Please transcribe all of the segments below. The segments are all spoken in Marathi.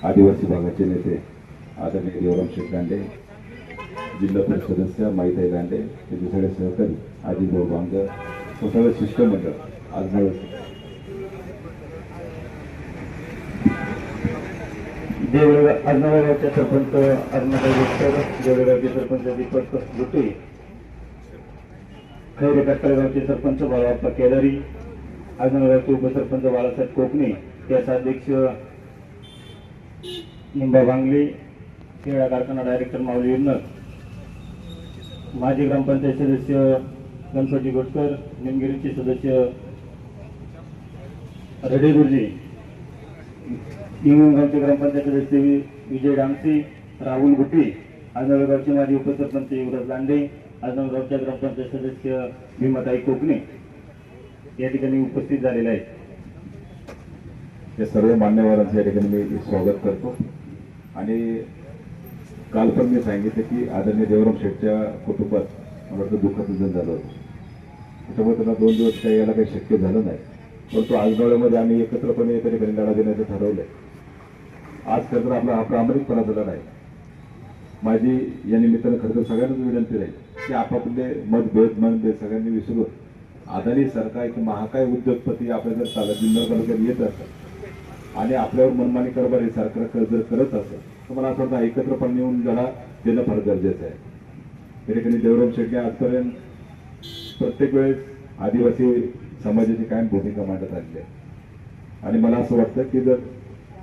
आदिवासी भागाचे नेते आदरणीय देवराम शेठ दांडे, जिल्हा परिषद सदस्य माईताई दांडे, त्याचे सगळे सहकारी आदिभाऊ बांगर, सगळं शिष्टमंडळ आजनाळगावचे सरपंच अरुणाताई गोस्कर, देवळगावचे सरपंच दीपक लुटे, खैरे कट्टळगावचे सरपंच बाळाप्पा केदारी, आजनाळगावचे उपसरपंच बाळासाहेब कोकणे, त्यासाध्यक्ष निंबा बांगले, खेळा कारखाना डायरेक्टर माऊली युन्नर, माजी ग्रामपंचायत सदस्य गणपती गोटकर, निमगिरीचे सदस्य रडे गुरुजी, निमगावचे ग्रामपंचायत सदस्य विजय डांगसी, राहुल गुटी, आजनाळगावचे माजी उपसरपंच युवराज लांडे, आजनाळगावच्या ग्रामपंचायत सदस्य भीमाताई कोकणे या ठिकाणी उपस्थित झालेले आहेत. या सर्व मान्यवरांचं या ठिकाणी मी स्वागत करतो. आणि काल पण मी सांगितलं की आदरणीय देवराम शेठच्या कुटुंबात मला वाटतं दुःखद निधन झालं होतं. त्याच्यामुळे त्यांना 2 दिवस काही यायला काही शक्य झालं नाही. परंतु आजनाळ्यामध्ये आम्ही एकत्रपणे त्या ठिकाणी लढा देण्याचं ठरवलंय. आज खरं तर आपला हा प्रामाणिकपणाचा लढा आहे. माझी या निमित्तानं खरं तर सगळ्यांनाच विनंती राहील की आपापले मतभेद सगळ्यांनी विसरून अदानी सारखा एक महाकाय उद्योगपती आपल्या जर जिल्हा तालुक्यात येत असत आणि आपल्यावर मनमानी कारभार सारखं जर करत असेल तर मला असं वाटतं एकत्रपणे येऊन जरा देणं फार गरजेचं आहे. त्या ठिकाणी देवराम शेट्टी आजपर्यंत प्रत्येक वेळेस आदिवासी समाजाची कायम भूमिका मांडत आलेली आहे. आणि मला असं वाटतं की जर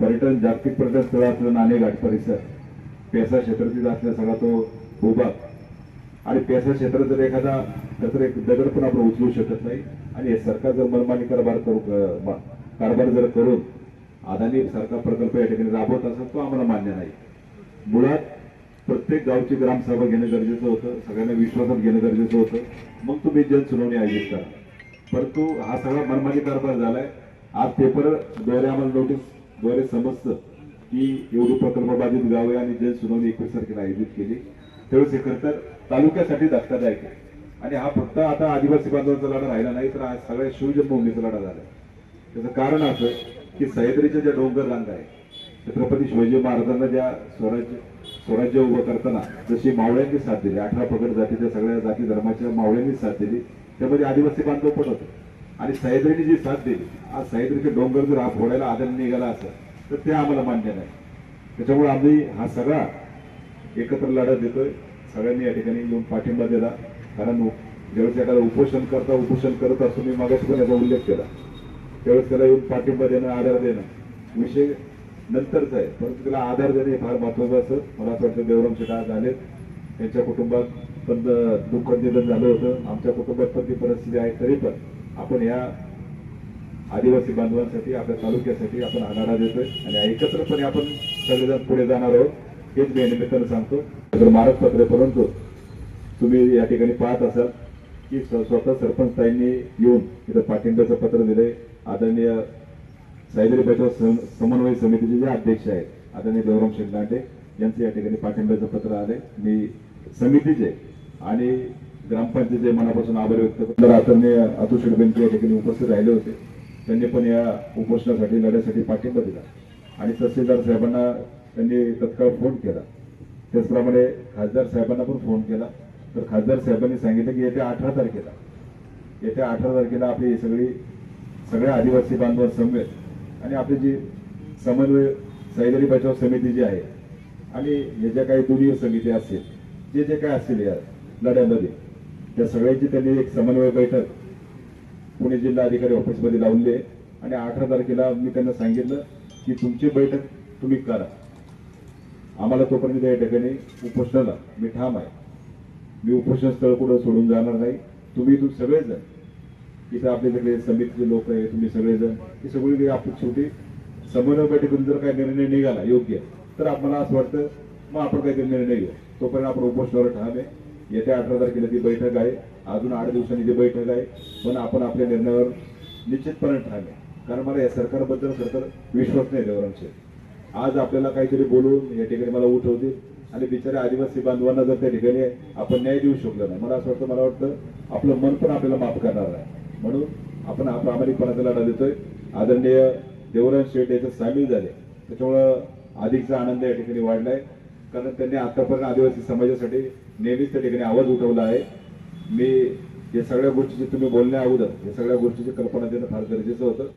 पर्यटन जागतिक पर्यटन स्थळ असलं नाणेघाट परिसर, पेसा क्षेत्रातील असल्या सगळा तो भूभाग, आणि पेसा क्षेत्र जर एखादा तर एक दगड पण आपण उचलू शकत नाही. आणि हे सरकार जर मनमानी कारभार जर करून अदानी सारखा प्रकल्प या ठिकाणी राबवत असेल तो आम्हाला मान्य नाही. मुळात प्रत्येक गावची ग्रामसभा घेणं गरजेचं होतं, सगळ्यांना विश्वासात घेणं गरजेचं होतं, मग तुम्ही जनसुनावणी आयोजित करा. परंतु हा सगळा मनमानी कारभार झालाय. आज पेपरद्वारे आम्हाला नोटीसद्वारे समजतं की एवढी प्रकल्पबाधित गावे आणि जनसुनावणी 21 तारखेला आयोजित केली. त्यावेळेस हे खरं तर तालुक्यासाठी धक्कादायक आहे. आणि हा फक्त आता आदिवासी बांधवांचा लढा राहिला नाही तर आज सगळ्या शिवजन्मभूमीचा लढा झाला. त्याचं कारण असं की सह्याद्रीच्या ज्या डोंगर रांगा आहे, छत्रपती शिवाजी महाराजांना ज्या स्वराज्य उभं करताना जशी मावळ्यांनी साथ दिली, 18 पगड जातीच्या सगळ्या जाती धर्माच्या मावळ्यांनी साथ दिली, त्यामध्ये आदिवासी बांधव पण होते. आणि सह्याद्रीने जी साथ दिली, आज सह्याद्रीचे डोंगर जर हा फोडायला आदरणीय निघाला असेल तर ते आम्हाला मान्य नाही. त्याच्यामुळे आम्ही हा सगळा एकत्र लढा देतोय. सगळ्यांनी या ठिकाणी येऊन पाठिंबा दिला. कारण ज्यावेळेस एखादा उपोषण करत असतो, मी मागाशी पण याचा उल्लेख केला, त्यावेळेस त्याला येऊन पाठिंबा देणं, आधार देणं विषय नंतरचा आहे, परंतु त्याला आधार देणे हे फार महत्वाचं असं मला असं वाटतं. देवराम शेठ आज आलेत, त्यांच्या कुटुंबात पण दुःखद निधन झालं होतं, आमच्या कुटुंबात पण ती परिस्थिती आहे. तरी पण आपण या आदिवासी बांधवांसाठी, आपल्या तालुक्यासाठी आपण हा लढा देतोय आणि एकत्रपणे आपण सगळेजण पुढे जाणार आहोत. हेच मी निमित्तानं सांगतो. तर मारकपत्र, परंतु तुम्ही या ठिकाणी पाहत असाल की स्वतः सरपंच ताईंनी येऊन इथं पाठिंब्याचं पत्र दिलंय. आदरणीय सह्याद्री बचाव समन्वय समितीचे जे अध्यक्ष आहेत आदरणीय देवराम शेठ दांडे यांचं या ठिकाणी पाठिंब्याचं पत्र आलंय. मी समितीचे आणि ग्रामपंचायतीचे मनापासून आभार व्यक्त करतो. आदरणीय अतुल शेठ बेनके या ठिकाणी उपस्थित राहिले होते, त्यांनी पण या उपोषणासाठी लढ्यासाठी पाठिंबा दिला. आणि तहसीलदार साहेबांना त्यांनी तत्काळ फोन केला. त्याचप्रमाणे खासदार साहेबांना पण फोन केला. तर खासदार साहेबांनी सांगितलं की येत्या 18 तारखेला आपली सगळ्या आदिवासी बांधव समवेत आणि आपली जी समन्वय सह्याद्री बचाव समिती जी आहे आणि हे ज्या काही दुर्योग समिती असेल, जे काय असेल या लढ्यामध्ये, त्या सगळ्यांची त्यांनी एक समन्वय बैठक पुणे जिल्हा अधिकारी ऑफिसमध्ये लावली आहे. आणि 18 तारखेला मी त्यांना सांगितलं की तुमची बैठक तुम्ही करा, आम्हाला तोपर्यंत या ठिकाणी उपोषणाला मी ठाम आहे. मी उपोषण स्थळ कुठं सोडून जाणार नाही. तुम्ही सगळेजण इथं आपले सगळे समितीचे लोक आहे, तुम्ही सगळेजण ही सगळी आपली छोटी समन्वय बैठकीतून जर काही निर्णय निघाला योग्य तर आम्हाला असं वाटतं मग आपण काहीतरी निर्णय घेऊ. तोपर्यंत आपण उपोषणावर ठाम आहे. येत्या 18 तारखेला ती बैठक आहे. अजून 8 दिवसांनी ती बैठक आहे, पण आपण आपल्या निर्णयावर निश्चितपणे ठाम आहे. कारण मला या सरकारबद्दल खरं तर विश्वास नाही. देवराम शेठ आज आपल्याला काहीतरी बोलून या ठिकाणी मला उठवतील आणि बिचाऱ्या आदिवासी बांधवांना जर त्या ठिकाणी आपण न्याय देऊ शकलो नाही, मला असं वाटतं आपलं मन पण आपल्याला माफ करणार नाही. म्हणून आपण हा प्रामाणिकपणाचा लढा देतोय. आदरणीय देवराम शेठ याच्यात सामील झाले, त्याच्यामुळं अधिकचा आनंद या ठिकाणी वाढलाय, कारण त्यांनी आतापर्यंत आदिवासी समाजासाठी नेहमीच त्या ठिकाणी आवाज उठवला आहे. मी या सगळ्या गोष्टीची तुम्ही बोलण्या अगोदर या सगळ्या गोष्टीची कल्पना देणं फार गरजेचं होतं.